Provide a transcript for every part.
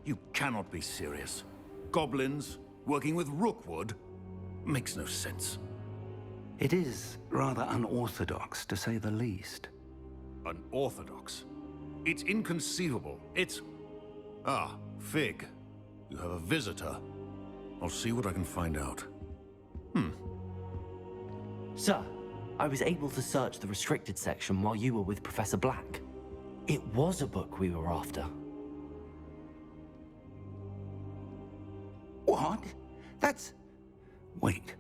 You cannot be serious. Goblins working with Rookwood? Makes no sense. It is rather unorthodox, to say the least. Unorthodox? It's inconceivable. It's... Ah, Fig. You have a visitor. I'll see what I can find out. Sir, I was able to search the restricted section while you were with Professor Black. It was a book we were after. What? That's... Wait.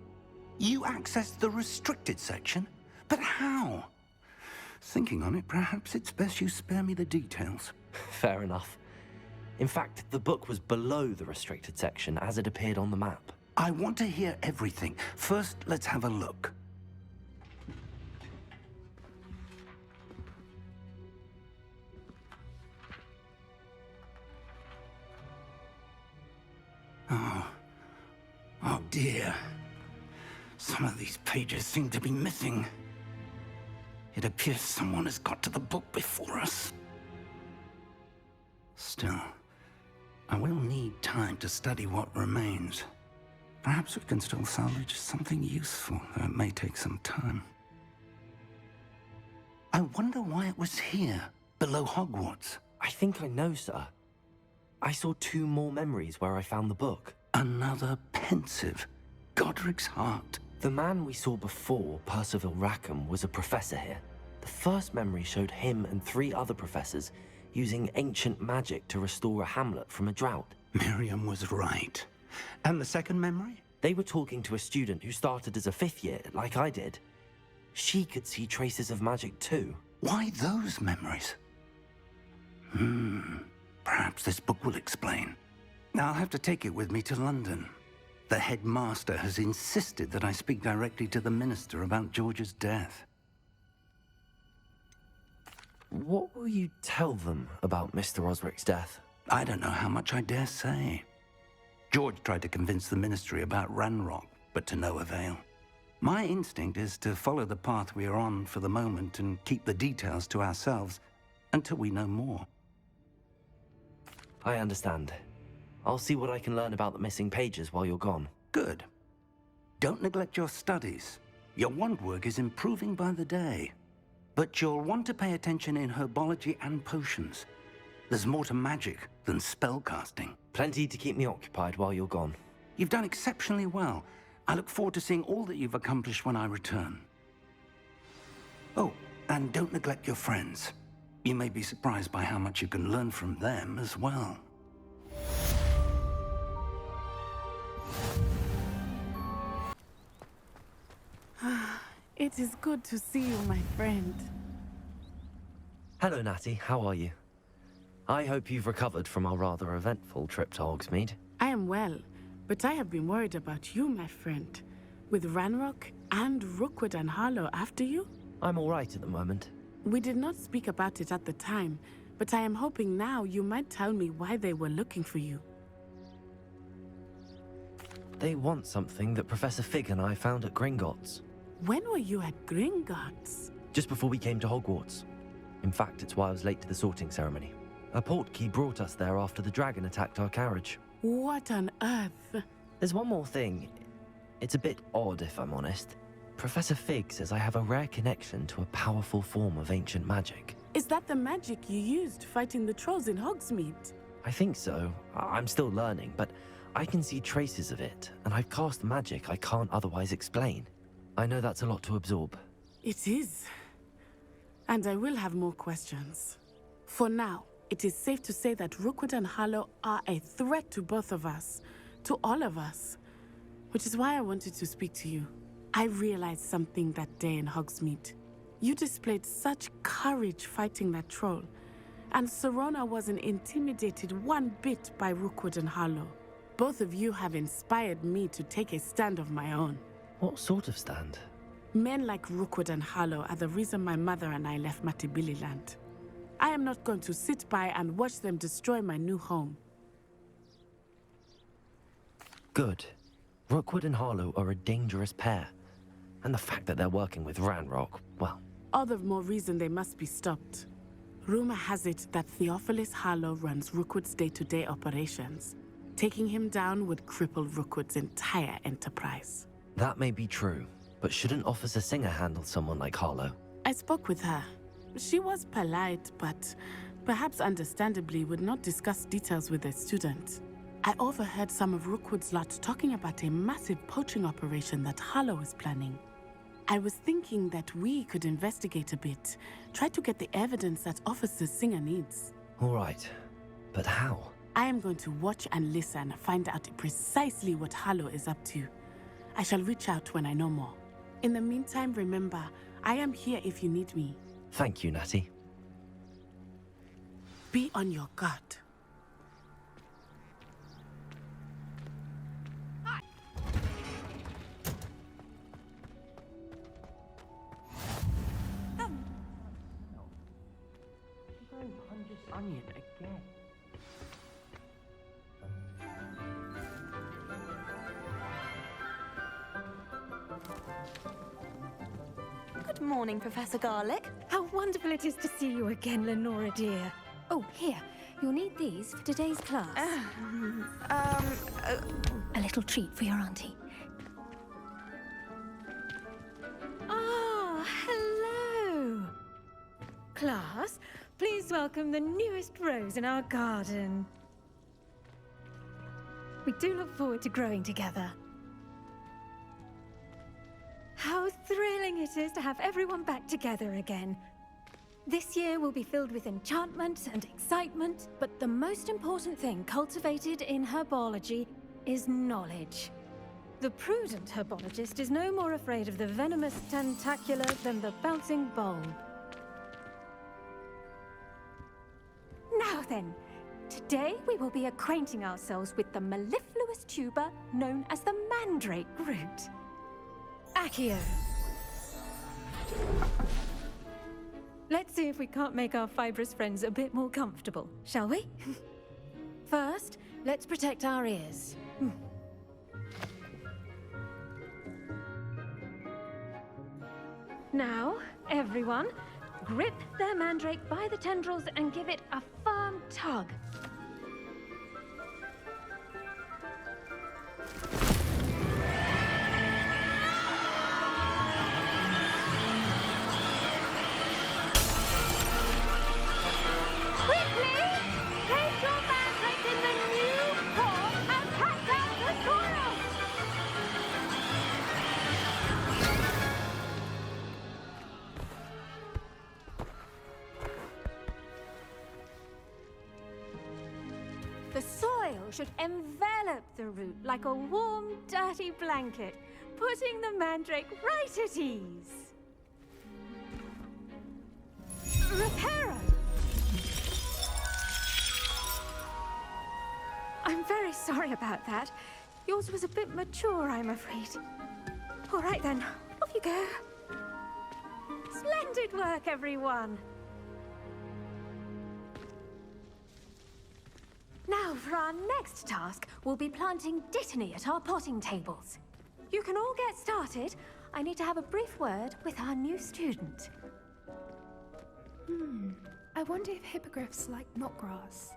You accessed the restricted section? But how? Thinking on it, perhaps it's best you spare me the details. Fair enough. In fact, the book was below the restricted section as it appeared on the map. I want to hear everything. First, let's have a look. Oh dear. Some of these pages seem to be missing. It appears someone has got to the book before us. Still, I will need time to study what remains. Perhaps we can still salvage something useful, though it may take some time. I wonder why it was here, below Hogwarts. I think I know, sir. I saw 2 more memories where I found the book. Another pensive. Godric's heart. The man we saw before, Percival Rackham, was a professor here. The first memory showed him and 3 other professors using ancient magic to restore a hamlet from a drought. Miriam was right. And the second memory? They were talking to a student who started as a 5th year, like I did. She could see traces of magic too. Why those memories? Perhaps this book will explain. I'll have to take it with me to London. The headmaster has insisted that I speak directly to the minister about George's death. What will you tell them about Mr. Osric's death? I don't know how much I dare say. George tried to convince the ministry about Ranrock, but to no avail. My instinct is to follow the path we are on for the moment and keep the details to ourselves until we know more. I understand. I'll see what I can learn about the missing pages while you're gone. Good. Don't neglect your studies. Your wand work is improving by the day. But you'll want to pay attention in herbology and potions. There's more to magic than spellcasting. Plenty to keep me occupied while you're gone. You've done exceptionally well. I look forward to seeing all that you've accomplished when I return. Oh, and don't neglect your friends. You may be surprised by how much you can learn from them as well. It is good to see you, my friend. Hello, Natty. How are you? I hope you've recovered from our rather eventful trip to Hogsmeade. I am well, but I have been worried about you, my friend. With Ranrock and Rookwood and Harlow after you? I'm all right at the moment. We did not speak about it at the time, but I am hoping now you might tell me why they were looking for you. They want something that Professor Fig and I found at Gringotts. When were you at Gringotts? Just before we came to Hogwarts. In fact, it's why I was late to the sorting ceremony. A portkey brought us there after the dragon attacked our carriage. What on earth? There's one more thing. It's a bit odd, if I'm honest. Professor Fig says I have a rare connection to a powerful form of ancient magic. Is that the magic you used fighting the trolls in Hogsmeade? I think so. I'm still learning, but I can see traces of it, and I've cast magic I can't otherwise explain. I know that's a lot to absorb. It is. And I will have more questions. For now, it is safe to say that Rookwood and Harlow are a threat to both of us, to all of us. Which is why I wanted to speak to you. I realized something that day in Hogsmeade. You displayed such courage fighting that troll, and Serona wasn't intimidated one bit by Rookwood and Harlow. Both of you have inspired me to take a stand of my own. What sort of stand? Men like Rookwood and Harlow are the reason my mother and I left Matabeleland. I am not going to sit by and watch them destroy my new home. Good. Rookwood and Harlow are a dangerous pair. And the fact that they're working with Ranrock, well... All the more reason they must be stopped. Rumor has it that Theophilus Harlow runs Rookwood's day-to-day operations. Taking him down would cripple Rookwood's entire enterprise. That may be true, but shouldn't Officer Singer handle someone like Harlow? I spoke with her. She was polite, but perhaps understandably would not discuss details with a student. I overheard some of Rookwood's lot talking about a massive poaching operation that Harlow is planning. I was thinking that we could investigate a bit, try to get the evidence that Officer Singer needs. All right, but how? I am going to watch and listen, find out precisely what Harlow is up to. I shall reach out when I know more. In the meantime, remember, I am here if you need me. Thank you, Natty. Be on your guard. Onion again. Good morning, Professor Garlick. How wonderful it is to see you again, Lenora dear. Oh, here. You'll need these for today's class. A little treat for your auntie. Ah, hello. Class, please welcome the newest rose in our garden. We do look forward to growing together. How thrilling it is to have everyone back together again. This year will be filled with enchantment and excitement, but the most important thing cultivated in herbology is knowledge. The prudent herbologist is no more afraid of the venomous tentacula than the bouncing bulb. Now then, today we will be acquainting ourselves with the mellifluous tuber known as the mandrake root. Accio. Let's see if we can't make our fibrous friends a bit more comfortable, shall we? First, let's protect our ears. Now, everyone, grip their mandrake by the tendrils and give it a firm tug. The soil should envelop the root like a warm, dirty blanket, putting the mandrake right at ease. Reparo! I'm very sorry about that. Yours was a bit mature, I'm afraid. All right then, off you go. Splendid work, everyone! Now, for our next task, we'll be planting Dittany at our potting tables. You can all get started. I need to have a brief word with our new student. I wonder if hippogriffs like knotgrass.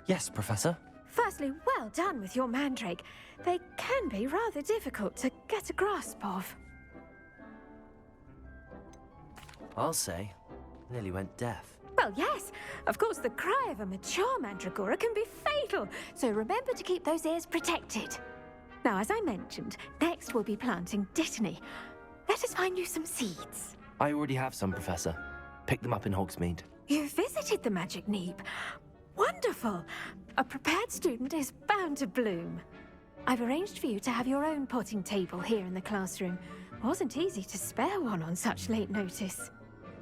Yes, Professor. Firstly, well done with your mandrake. They can be rather difficult to get a grasp of. I'll say, nearly went deaf. Well, yes. Of course, the cry of a mature mandragora can be fatal, so remember to keep those ears protected. Now, as I mentioned, next we'll be planting Dittany. Let us find you some seeds. I already have some, Professor. Picked them up in Hogsmeade. You visited the Magic Neep. Wonderful! A prepared student is bound to bloom. I've arranged for you to have your own potting table here in the classroom. Wasn't easy to spare one on such late notice.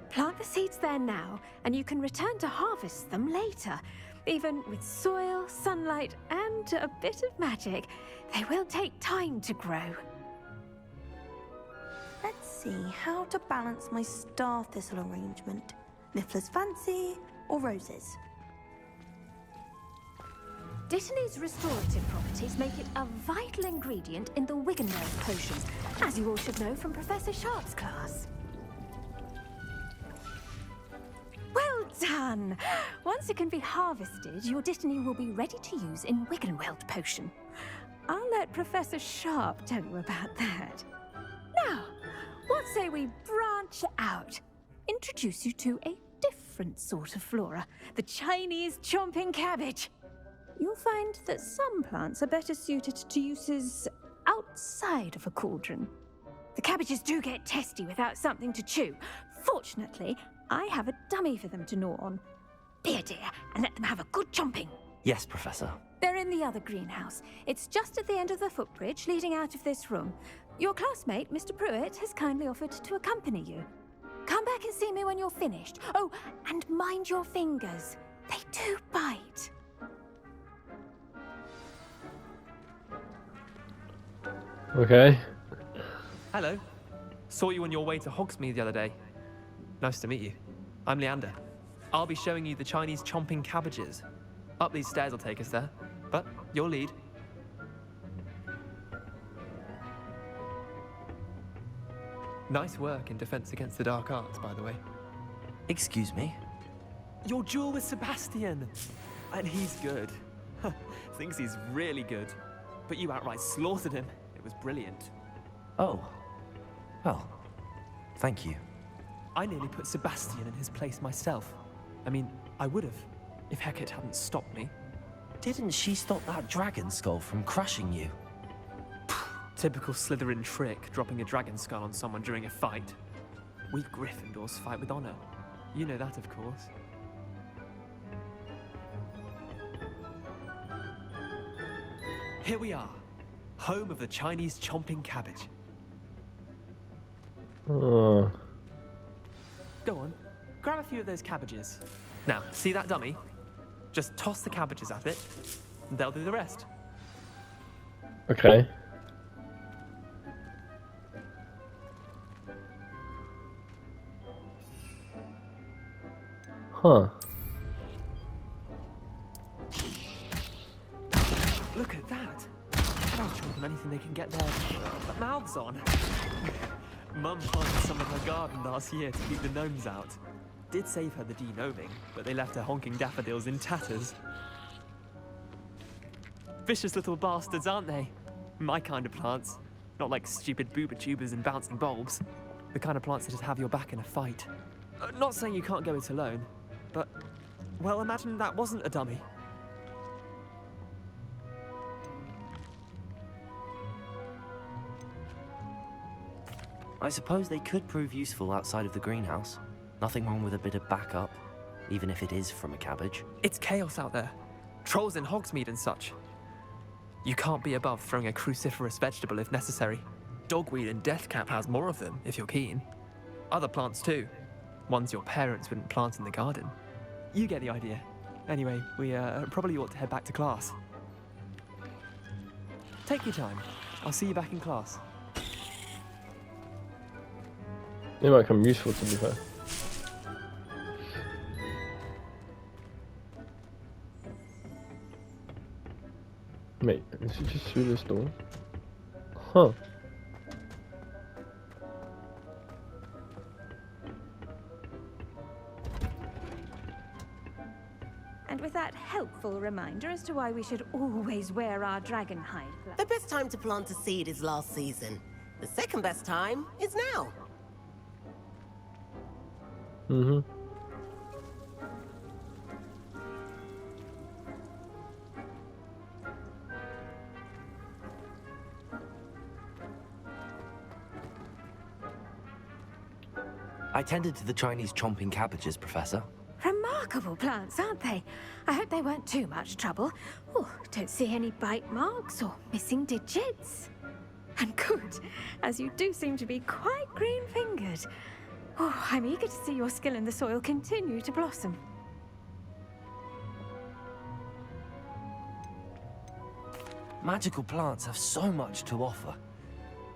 Plant the seeds there now, and you can return to harvest them later. Even with soil, sunlight, and a bit of magic, they will take time to grow. Let's see how to balance my star thistle arrangement. Niffler's Fancy or Roses? Dittany's restorative properties make it a vital ingredient in the Wiggenweld potions, as you all should know from Professor Sharp's class. done! Once it can be harvested, your Dittany will be ready to use in Wiggenweld potion. I'll let Professor Sharp tell you about that. Now, what say we branch out? Introduce you to a different sort of flora, the Chinese chomping cabbage. You'll find that some plants are better suited to uses outside of a cauldron. The cabbages do get testy without something to chew. Fortunately, I have a dummy for them to gnaw on. Be a dear and let them have a good chomping. Yes, Professor. They're in the other greenhouse. It's just at the end of the footbridge leading out of this room. Your classmate, Mr. Pruitt, has kindly offered to accompany you. Come back and see me when you're finished. Oh, and mind your fingers. They do bite. Okay. Hello. Saw you on your way to Hogsmeade the other day. Nice to meet you. I'm Leander. I'll be showing you the Chinese chomping cabbages. Up these stairs will take us there, but you'll lead. Nice work in Defense Against the Dark Arts, by the way. Excuse me? Your duel with Sebastian! And he's good. Thinks he's really good. But you outright slaughtered him. It was brilliant. Oh. Well, thank you. I nearly put Sebastian in his place myself. I mean, I would have, if Hecate hadn't stopped me. Didn't she stop that dragon skull from crushing you? Typical Slytherin trick, dropping a dragon skull on someone during a fight. We Gryffindors fight with honor. You know that, of course. Here we are, home of the Chinese chomping cabbage. Go on, grab a few of those cabbages. Now, see that dummy? Just toss the cabbages at it, and they'll do the rest. Okay. Huh. Look at that. I'll show them anything they can get their mouths on. Mum planted some in her garden last year to keep the gnomes out. Did save her the de-gnoming, but they left her honking daffodils in tatters. Vicious little bastards, aren't they? My kind of plants. Not like stupid booba tubers and bouncing bulbs. The kind of plants that just have your back in a fight. Not saying you can't go it alone, but, well, imagine that wasn't a dummy. I suppose they could prove useful outside of the greenhouse. Nothing wrong with a bit of backup, even if it is from a cabbage. It's chaos out there. Trolls in Hogsmeade and such. You can't be above throwing a cruciferous vegetable if necessary. Dogweed and deathcap has more of them, if you're keen. Other plants too. Ones your parents wouldn't plant in the garden. You get the idea. Anyway, we probably ought to head back to class. Take your time. I'll see you back in class. They might come useful, to be fair. Mate, is it just through this door? Huh. And with that helpful reminder as to why we should always wear our dragon hide. The best time to plant a seed is last season. The second best time is now. Mm-hmm. I tended to the Chinese chomping cabbages, Professor. Remarkable plants, aren't they? I hope they weren't too much trouble. Oh, don't see any bite marks or missing digits. And good, as you do seem to be quite green-fingered. Oh, I'm eager to see your skill in the soil continue to blossom. Magical plants have so much to offer.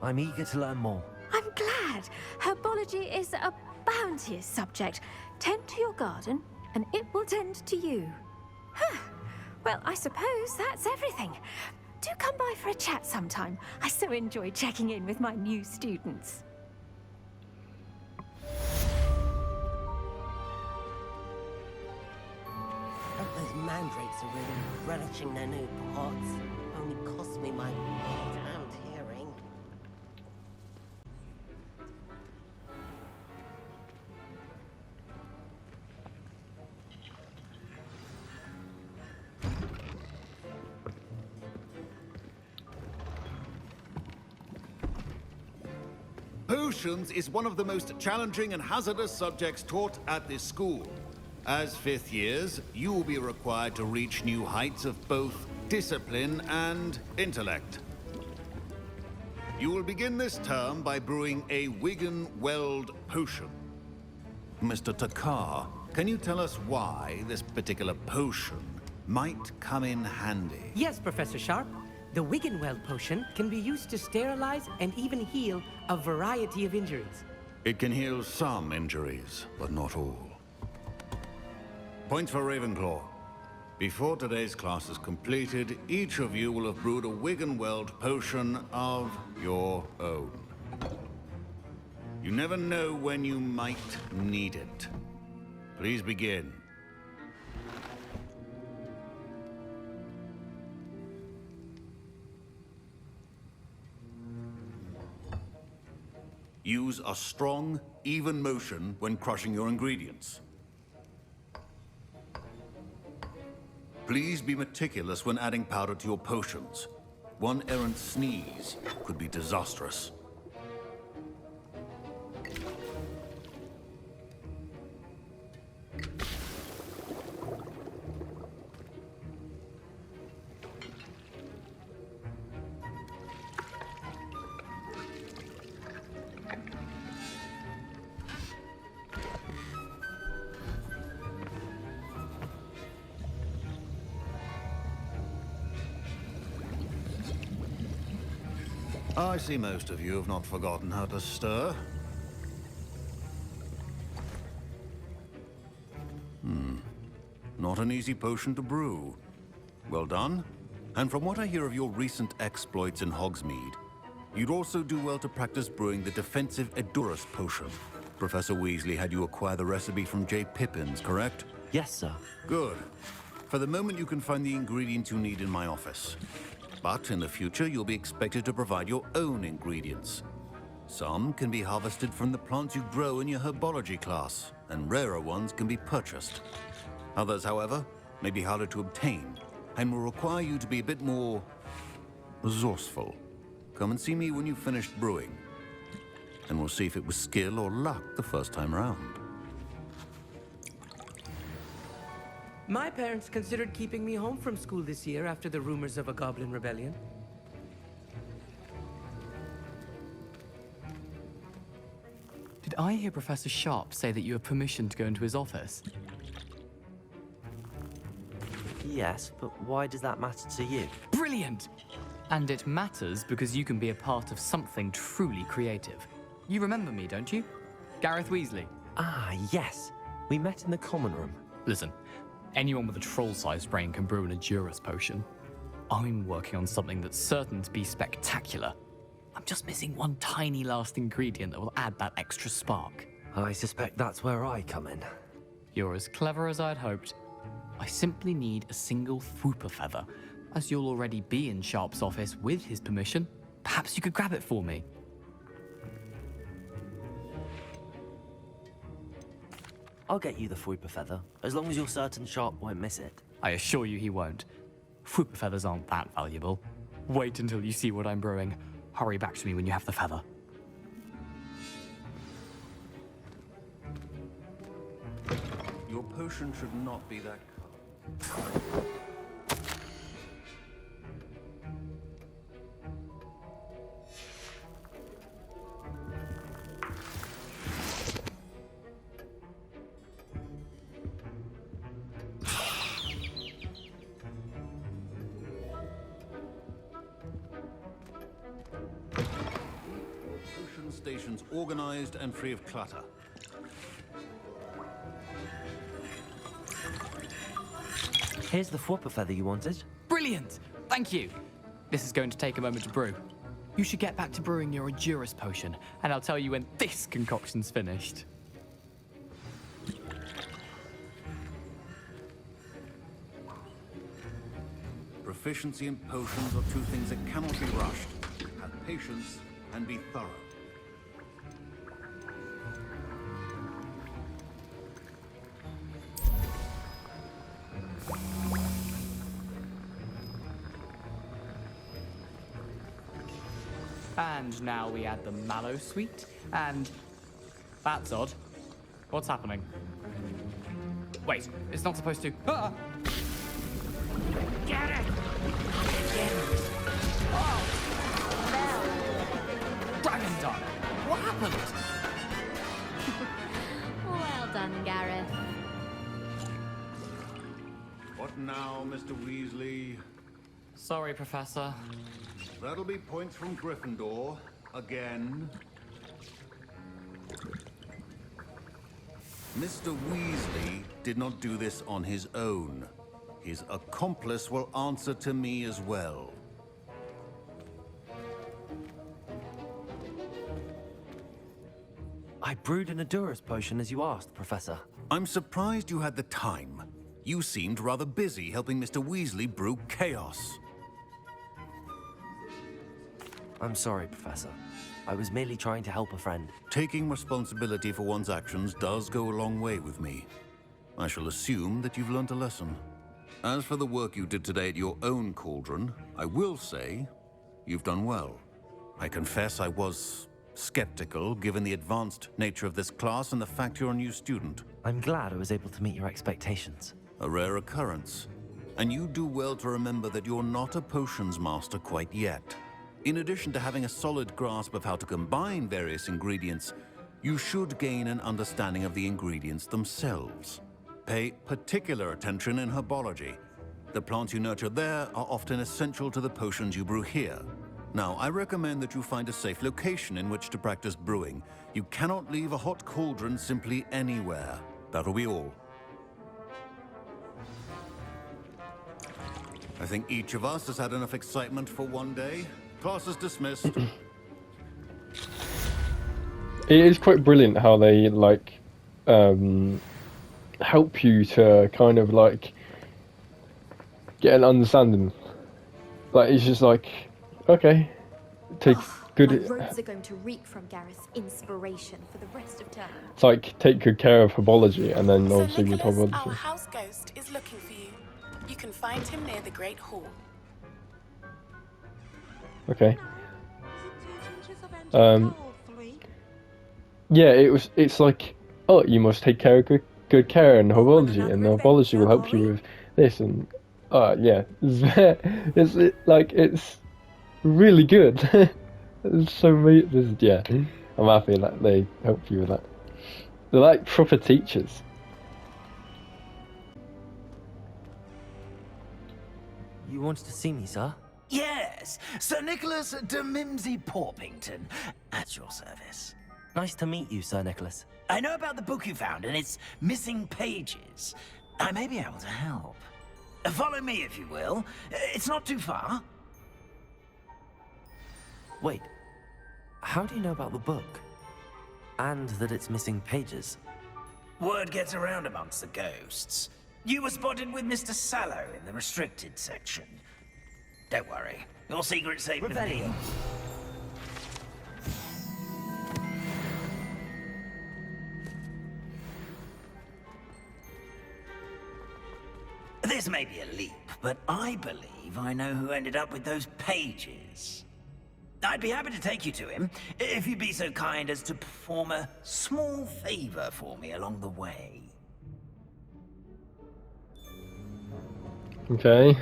I'm eager to learn more. I'm glad. Herbology is a bounteous subject. Tend to your garden, and it will tend to you. Huh. Well, I suppose that's everything. Do come by for a chat sometime. I so enjoy checking in with my new students. mandrakes are really relishing their new pots. Only cost me my damned hearing. Potions is one of the most challenging and hazardous subjects taught at this school. As fifth years, you will be required to reach new heights of both discipline and intellect. You will begin this term by brewing a Wigan-Weld potion. Mr. Takar, can you tell us why this particular potion might come in handy? Yes, Professor Sharp. The Wigan-Weld potion can be used to sterilize and even heal a variety of injuries. It can heal some injuries, but not all. Points for Ravenclaw. Before today's class is completed, each of you will have brewed a Wigan-Weld potion of your own. You never know when you might need it. Please begin. Use a strong, even motion when crushing your ingredients. Please be meticulous when adding powder to your potions. One errant sneeze could be disastrous. I see most of you have not forgotten how to stir. Not an easy potion to brew. Well done. And from what I hear of your recent exploits in Hogsmeade, you'd also do well to practice brewing the defensive Edurus potion. Professor Weasley had you acquire the recipe from J. Pippin's, correct? Yes, sir. Good. For the moment, you can find the ingredients you need in my office. But in the future, you'll be expected to provide your own ingredients. Some can be harvested from the plants you grow in your herbology class, and rarer ones can be purchased. Others, however, may be harder to obtain, and will require you to be a bit more resourceful. Come and see me when you've finished brewing, and we'll see if it was skill or luck the first time round. My parents considered keeping me home from school this year after the rumors of a goblin rebellion. Did I hear Professor Sharp say that you have permission to go into his office? Yes, but why does that matter to you? Brilliant! And it matters because you can be a part of something truly creative. You remember me, don't you? Gareth Weasley. Ah, yes. We met in the common room. Listen, anyone with a troll-sized brain can brew an Edurus potion. I'm working on something that's certain to be spectacular. I'm just missing one tiny last ingredient that will add that extra spark. I suspect that's where I come in. You're as clever as I'd hoped. I simply need a single Fwooper feather. As you'll already be in Sharp's office with his permission, perhaps you could grab it for me. I'll get you the Fwooper feather, as long as you're certain Sharp won't miss it. I assure you he won't. Fwooper feathers aren't that valuable. Wait until you see what I'm brewing. Hurry back to me when you have the feather. Your potion should not be that color. Potion stations organized and free of clutter. Here's the Fwooper feather you wanted. Brilliant! Thank you! This is going to take a moment to brew. You should get back to brewing your Edurus potion, and I'll tell you when this concoction's finished. proficiency in potions are two things that cannot be rushed. Have patience and be thorough. And now we add the mallow sweet, and that's odd. What's happening? Wait, it's not supposed to. Ah! Get it! Oh! Dragon Dart! What happened? Well done, Gareth. What now, Mr. Weasley? Sorry, Professor. That'll be points from Gryffindor. Again. Mr. Weasley did not do this on his own. His accomplice will answer to me as well. I brewed an Adurus potion as you asked, Professor. I'm surprised you had the time. You seemed rather busy helping Mr. Weasley brew chaos. I'm sorry, Professor. I was merely trying to help a friend. Taking responsibility for one's actions does go a long way with me. I shall assume that you've learnt a lesson. As for the work you did today at your own cauldron, I will say you've done well. I confess I was skeptical, given the advanced nature of this class and the fact you're a new student. I'm glad I was able to meet your expectations. A rare occurrence. And you do well to remember that you're not a potions master quite yet. In addition to having a solid grasp of how to combine various ingredients, you should gain an understanding of the ingredients themselves. Pay particular attention in herbology. The plants you nurture there are often essential to the potions you brew here. Now, I recommend that you find a safe location in which to practice brewing. You cannot leave a hot cauldron simply anywhere. That'll be all. I think each of us has had enough excitement for one day. Class is dismissed. It is quite brilliant how they help you to kind of get an understanding. It's just okay, take good. My robes are going to reek from Gareth's inspiration for the rest of term. It's take good care of herbology, and then obviously with Nicholas, herbology. our house ghost is looking for you. You can find him near the Great Hall. Okay. Yeah, it's you must take care of good care in herbology, and the herbology will help you with this, and yeah, it's really good. It's so yeah, I'm happy that they help you with that. They're like proper teachers. You wanted to see me, sir? Yes, Sir Nicholas de Mimsy Porpington, at your service. Nice to meet you, Sir Nicholas. I know about the book you found and its missing pages. I may be able to help. Follow me, if you will. It's not too far. Wait, how do you know about the book? And that it's missing pages? Word gets around amongst the ghosts. You were spotted with Mr. Sallow in the restricted section. Don't worry, your secret's safe with me. This may be a leap, but I believe I know who ended up with those pages. I'd be happy to take you to him, if you'd be so kind as to perform a small favor for me along the way. Okay.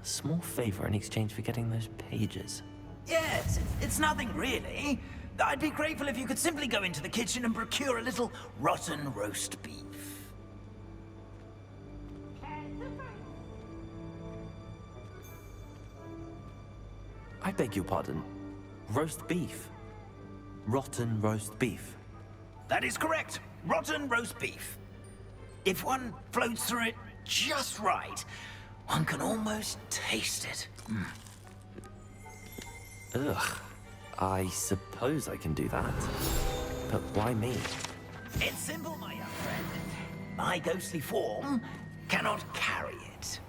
Small favor in exchange for getting those pages. Yes, it's nothing really. I'd be grateful if you could simply go into the kitchen and procure a little rotten roast beef. I beg your pardon. Roast beef. Rotten roast beef. That is correct. Rotten roast beef. If one floats through it just right, one can almost taste it. Ugh. I suppose I can do that. But why me? It's simple, my young friend. My ghostly form cannot carry it.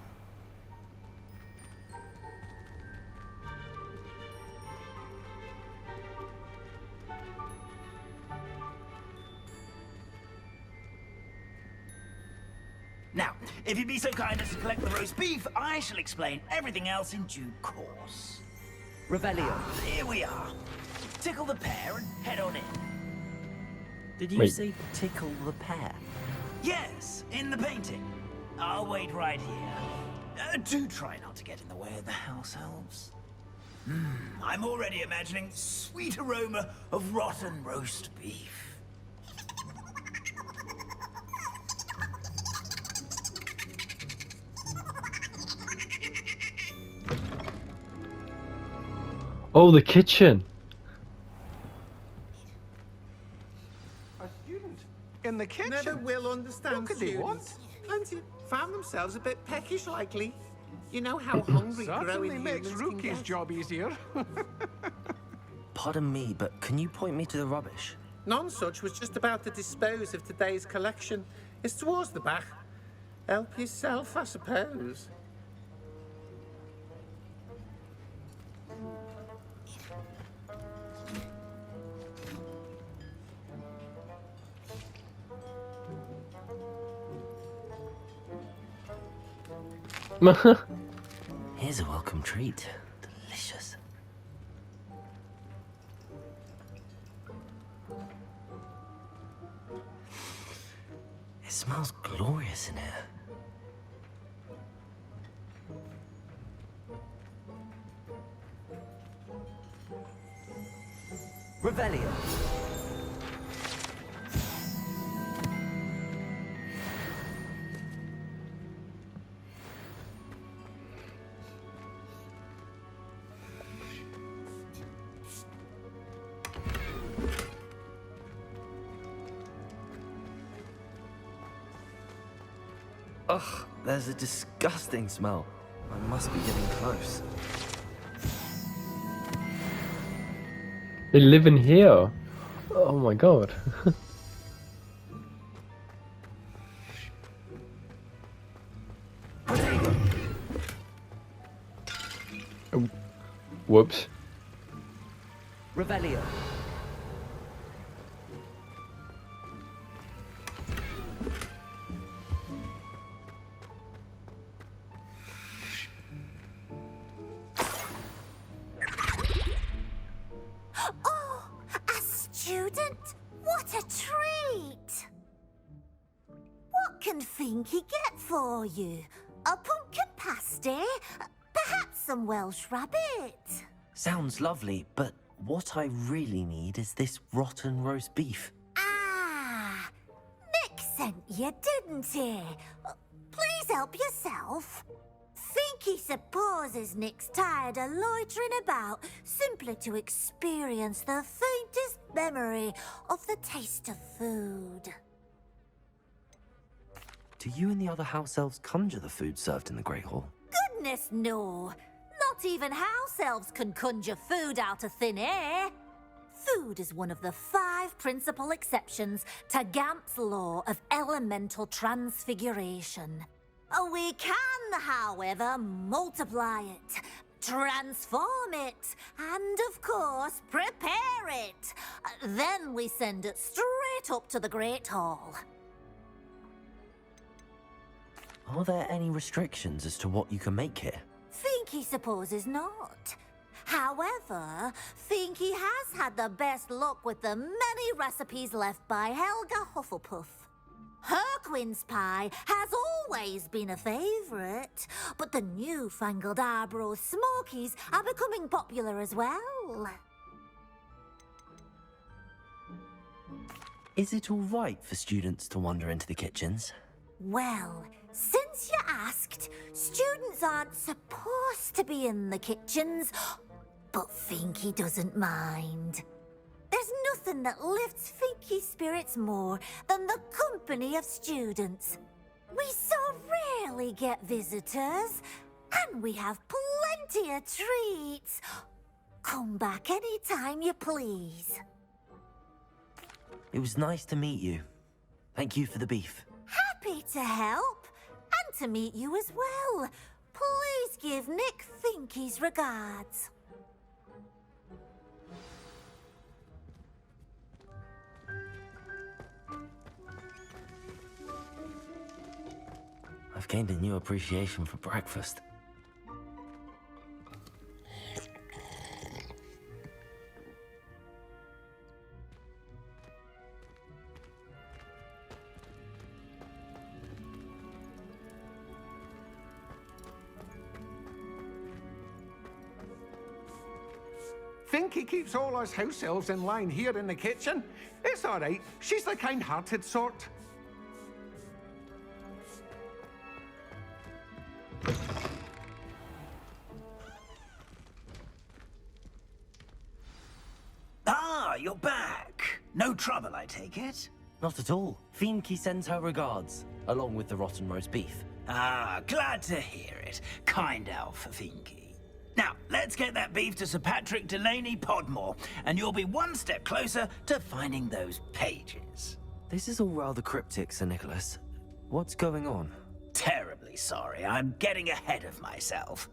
If you'd be so kind as to collect the roast beef, I shall explain everything else in due course. Revelio. Here we are. Tickle the pear and head on in. Did you say tickle the pear? Yes, in the painting. I'll wait right here. Do try not to get in the way of the house elves. I'm already imagining sweet aroma of rotten roast beef. Oh, the kitchen. A student in the kitchen? Never will understand What could they students. Plenty found themselves a bit peckish lately. You know how hungry growing Certainly makes humans can Rookie's get. job easier. Pardon me, but can you point me to the rubbish? None such was just about to dispose of today's collection. It's towards the back. Help yourself, I suppose. Here's a welcome treat. Delicious. It smells glorious in here. Revelio. Ugh, there's a disgusting smell. I must be getting close. They live in here. Oh my god. Oh, whoops. Revelio. Oh, a student? What a treat! What can Finky get for you? A pumpkin pasty? Perhaps some Welsh rabbit? Sounds lovely, but what I really need is this rotten roast beef. Ah, Nick sent you, didn't he? Please help yourself. Finky supposes Nick's tired of loitering about simply to experience the faintest memory of the taste of food. Do you and the other house elves conjure the food served in the Great Hall? Goodness, no. Not even house elves can conjure food out of thin air. Food is one of the 5 principal exceptions to Gamp's law of elemental transfiguration. We can, however, multiply it, transform it, and of course, prepare it. Then we send it straight up to the Great Hall. Are there any restrictions as to what you can make here? Finky supposes not. However, Finky has had the best luck with the many recipes left by Helga Hufflepuff. Her quince pie has always been a favourite, but the newfangled Arbroath Smokies are becoming popular as well. Is it all right for students to wander into the kitchens? Well, since you asked, students aren't supposed to be in the kitchens, but Finky doesn't mind. There's nothing that lifts Finky's spirits more than the company of students. We so rarely get visitors, and we have plenty of treats. Come back any time you please. It was nice to meet you. Thank you for the beef. Happy to help, and to meet you as well. Please give Nick Finky's regards. I've gained a new appreciation for breakfast. Think he keeps all us house elves in line here in the kitchen? It's all right. She's the kind-hearted sort. Ah, you're back. No trouble, I take it? Not at all. Fienke sends her regards, along with the rotten roast beef. Ah, glad to hear it. Kind elf, Fienke. Now, let's get that beef to Sir Patrick Delaney Podmore, and you'll be one step closer to finding those pages. This is all rather cryptic, Sir Nicholas. What's going on? Terribly sorry, I'm getting ahead of myself.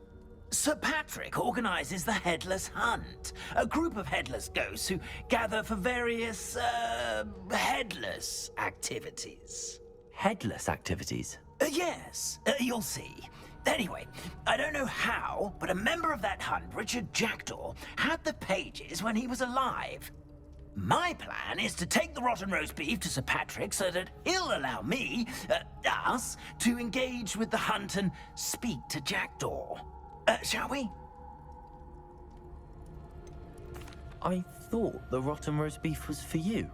Sir Patrick organizes the Headless Hunt, a group of headless ghosts who gather for various, headless activities. Headless activities? Yes, you'll see. Anyway, I don't know how, but a member of that hunt, Richard Jackdaw, had the pages when he was alive. My plan is to take the rotten roast beef to Sir Patrick so that he'll allow me, us, to engage with the hunt and speak to Jackdaw. Shall we? I thought the rotten roast beef was for you.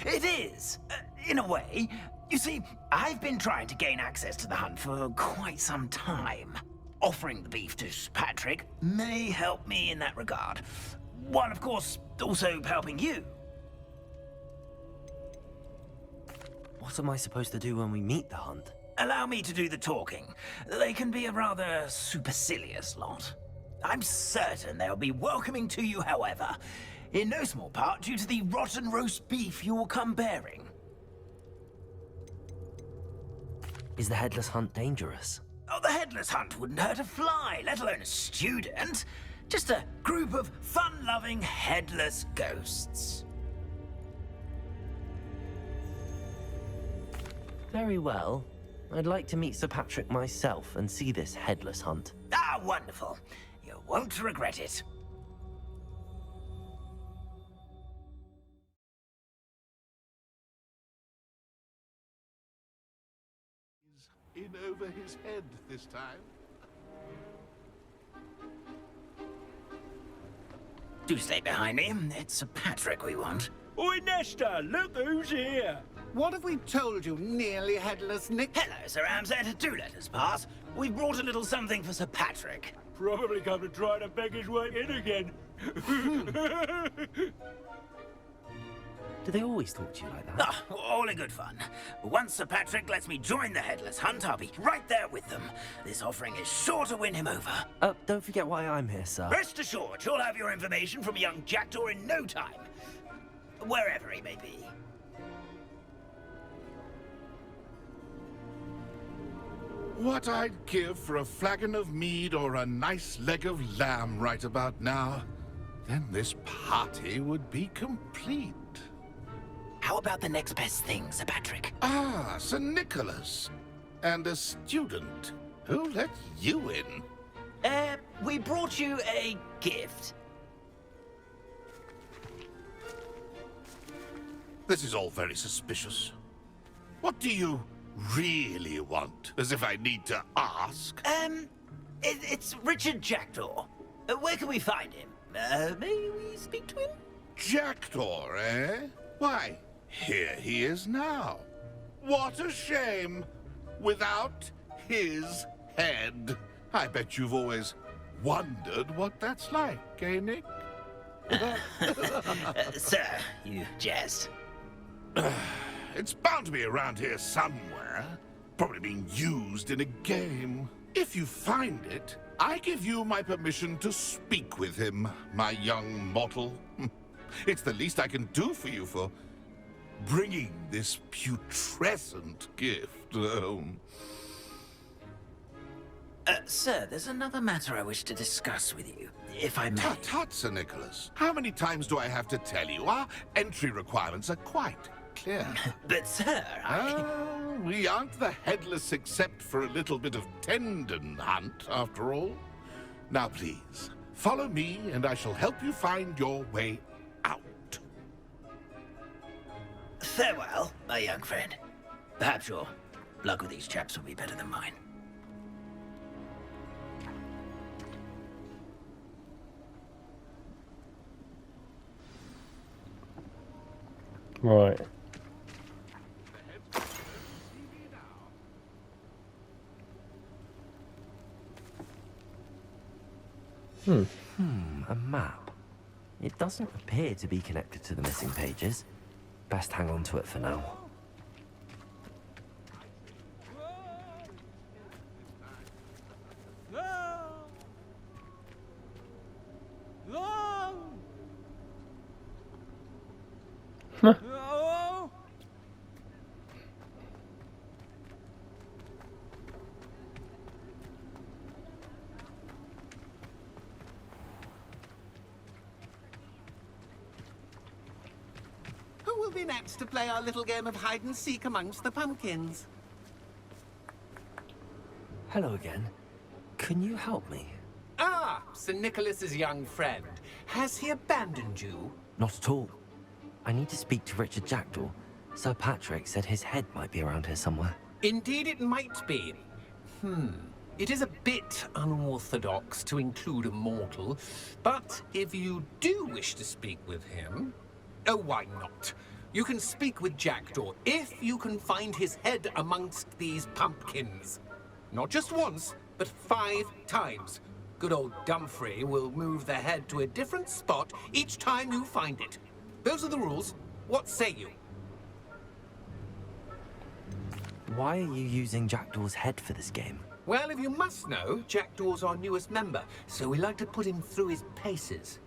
It is, in a way. You see, I've been trying to gain access to the hunt for quite some time. Offering the beef to Sir Patrick may help me in that regard. While, of course, also helping you. What am I supposed to do when we meet the hunt? Allow me to do the talking. They can be a rather supercilious lot. I'm certain they'll be welcoming to you, however, in no small part due to the rotten roast beef you will come bearing. Is the Headless Hunt dangerous? Oh, the Headless Hunt wouldn't hurt a fly, let alone a student. Just a group of fun-loving headless ghosts. Very well. I'd like to meet Sir Patrick myself and see this Headless Hunt. Ah, wonderful. You won't regret it. In over his head this time. Do stay behind me. It's Sir Patrick we want. Oi, Nesta, look who's here. What have we told you, nearly headless Nick? Hello, Sir Ramsett. Do let us pass. We brought a little something for Sir Patrick. Probably come to try to beg his way in again. Do they always talk to you like that? Ah, all in good fun. Once Sir Patrick lets me join the Headless Hunt, I'll be right there with them. This offering is sure to win him over. Don't forget why I'm here, sir. Rest assured, you'll have your information from young Jackdaw in no time. Wherever he may be. What I'd give for a flagon of mead or a nice leg of lamb right about now. Then this party would be complete. How about the next best thing, Sir Patrick? Ah, Sir Nicholas. And a student. Who let you in? We brought you a gift. This is all very suspicious. What do you really want? As if I need to ask? It's Richard Jackdaw. Where can we find him? May we speak to him? Jackdaw, eh? Why, here he is now. What a shame. Without his head. I bet you've always wondered what that's like, eh, Nick? Sir, you jest. It's bound to be around here somewhere. Probably being used in a game. If you find it, I give you my permission to speak with him, my young mortal. It's the least I can do for you for bringing this putrescent gift home. Sir, there's another matter I wish to discuss with you, if I may. Tut, tut, Sir Nicholas. How many times do I have to tell you? Our entry requirements are quite clear. But, sir, we aren't the headless except for a little bit of tendon hunt, after all. Now, please, follow me, and I shall help you find your way out. Farewell, my young friend. Perhaps your luck with these chaps will be better than mine. Right. A map. It doesn't appear to be connected to the missing pages. Best hang on to it for now. Who will be next to play our little game of hide and seek amongst the pumpkins? Hello again. Can you help me? Ah, Sir Nicholas's young friend. Has he abandoned you? Not at all. I need to speak to Richard Jackdaw. Sir Patrick said his head might be around here somewhere. Indeed it might be. It is a bit unorthodox to include a mortal, but if you do wish to speak with him... Oh, why not? You can speak with Jackdaw if you can find his head amongst these pumpkins. Not just once, but 5 times. Good old Dumfrey will move the head to a different spot each time you find it. Those are the rules. What say you? Why are you using Jackdaw's head for this game? Well, if you must know, Jackdaw's our newest member, so we like to put him through his paces.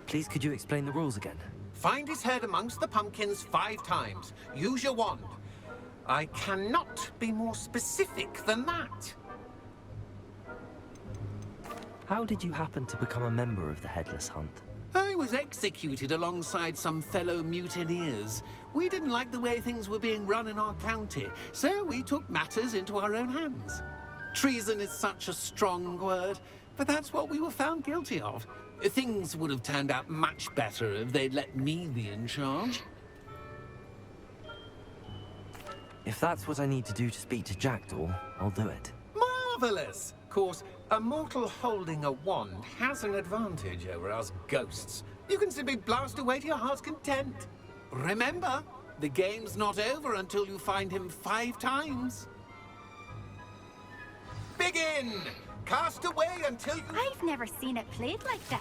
Please, could you explain the rules again? Find his head amongst the pumpkins 5 times. Use your wand. I cannot be more specific than that. How did you happen to become a member of the Headless Hunt? I was executed alongside some fellow mutineers. We didn't like the way things were being run in our county, so we took matters into our own hands. Treason is such a strong word, but that's what we were found guilty of. Things would have turned out much better if they'd let me be in charge. If that's what I need to do to speak to Jackdaw, I'll do it. Marvelous! Of course, a mortal holding a wand has an advantage over us ghosts. You can simply blast away to your heart's content. Remember, the game's not over until you find him 5 times. Begin! Cast away until you... I've never seen it played like this.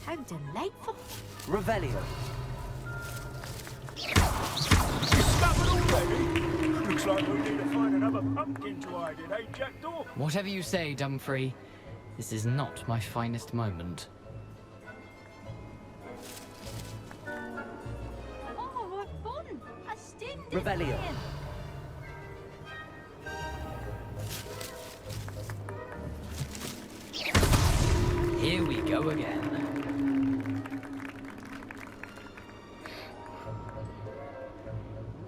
How delightful. Revelio. Discovered already? Looks like we need to find another pumpkin to hide in, eh, Jackdaw? Whatever you say, Dumfrey. This is not my finest moment. Oh, what fun! A student Revelio. Here we go again. Who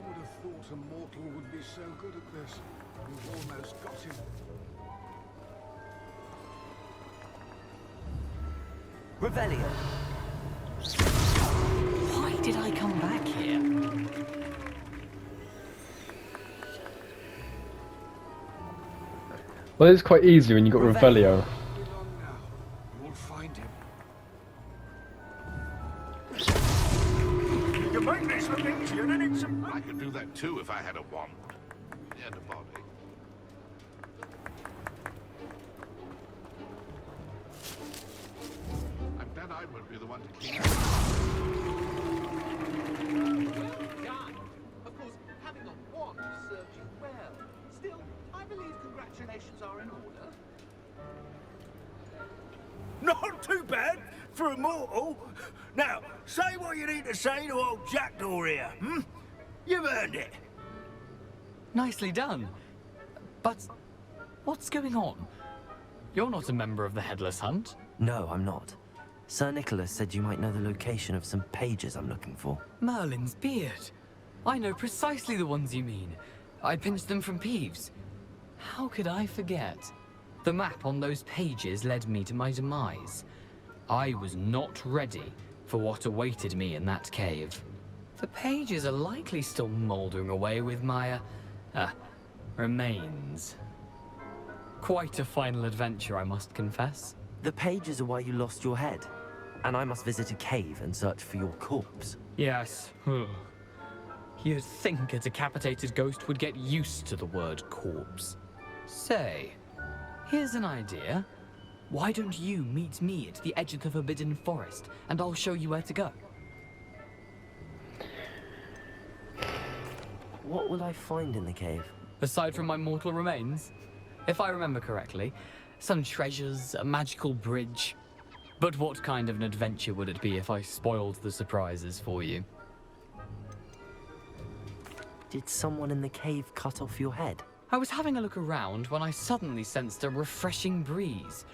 would have thought a mortal would be so good at this? We've almost got him. Revelio. Why did I come back here? Well, it's quite easy when you've got Revelio. We'll find him. You can make this look easier than it's... I could do that too if I had a wand and a body. I bet I would be the one to clean up. Done. Of course, having a wand served you well. Still, I believe congratulations are in order. Not too bad for a mortal. Now, say what you need to say to old Jackdaw here, hmm? You've earned it. Nicely done. But what's going on? You're not a member of the Headless Hunt. No, I'm not. Sir Nicholas said you might know the location of some pages I'm looking for. Merlin's beard. I know precisely the ones you mean. I pinched them from Peeves. How could I forget? The map on those pages led me to my demise. I was not ready for what awaited me in that cave. The pages are likely still mouldering away with my, remains. Quite a final adventure, I must confess. The pages are why you lost your head, and I must visit a cave and search for your corpse. Yes. You'd think a decapitated ghost would get used to the word corpse. Say, here's an idea. Why don't you meet me at the edge of the Forbidden Forest, and I'll show you where to go? What will I find in the cave? Aside from my mortal remains? If I remember correctly, some treasures, a magical bridge. But what kind of an adventure would it be if I spoiled the surprises for you? Did someone in the cave cut off your head? I was having a look around when I suddenly sensed a refreshing breeze,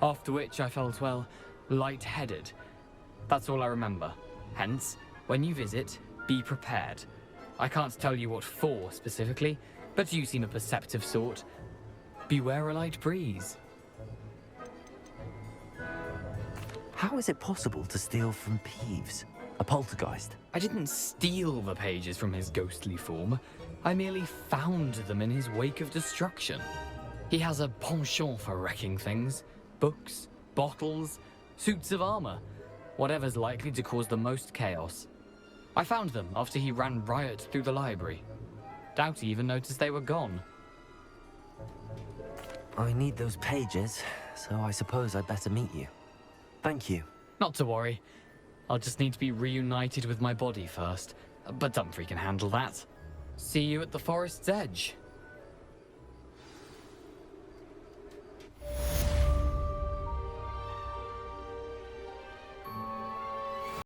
after which I felt, well, lightheaded. That's all I remember. Hence, when you visit, be prepared. I can't tell you what for specifically, but you seem a perceptive sort. Beware a light breeze. How is it possible to steal from Peeves, a poltergeist? I didn't steal the pages from his ghostly form. I merely found them in his wake of destruction. He has a penchant for wrecking things. Books, bottles, suits of armor. Whatever's likely to cause the most chaos. I found them after he ran riot through the library. Doubt he even noticed they were gone. I need those pages, so I suppose I'd better meet you. Thank you. Not to worry. I'll just need to be reunited with my body first. But Dumfries can handle that. See you at the forest's edge.